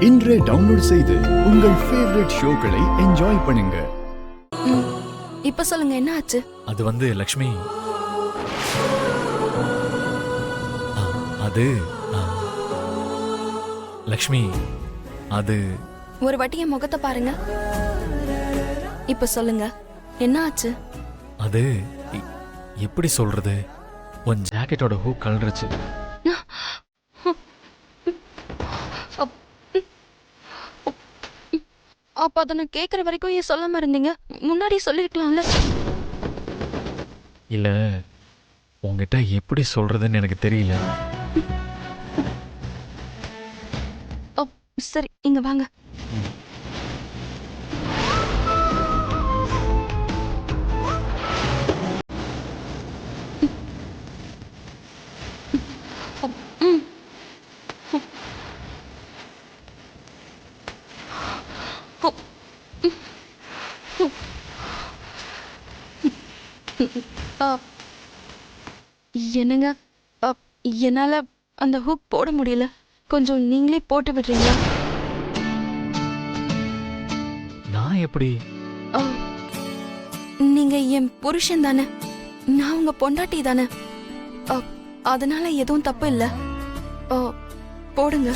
இன்றே டவுன்லோட் செய்து உங்கள் ஃபேவரட் ஷோக்களை என்ஜாய் பண்ணுங்க. இப்ப சொல்லுங்க, என்ன ஆச்சு? அது வந்து லக்ஷ்மி, அது லக்ஷ்மி, அது ஒரு வாட்டி என் முகத்தை பாருங்க. இப்ப சொல்லுங்க, என்ன ஆச்சு? அது எப்படி சொல்றது, உன் ஜாக்கெட்டோட ஹூ கலண்டுருச்சு. அப்ப அதை நான் கேட்கற வரைக்கும் ஏன் சொல்லாம இருந்தீங்க? முன்னாடி சொல்லிருக்கலாம்ல. இல்ல, உங்ககிட்ட எப்படி சொல்றதுன்னு எனக்கு தெரியல. சரி, இங்க வாங்க. என்னங்க, என்னால அந்த ஹூக் போட முடியல. கொஞ்சம் நீங்களே போட்டு விடுறீங்களா? நான் எப்படி? நீங்க என் புருஷன் தானே, நான் உங்க பொண்டாட்டி தானே, அதனால எதுவும் தப்பு இல்ல. போடுங்க.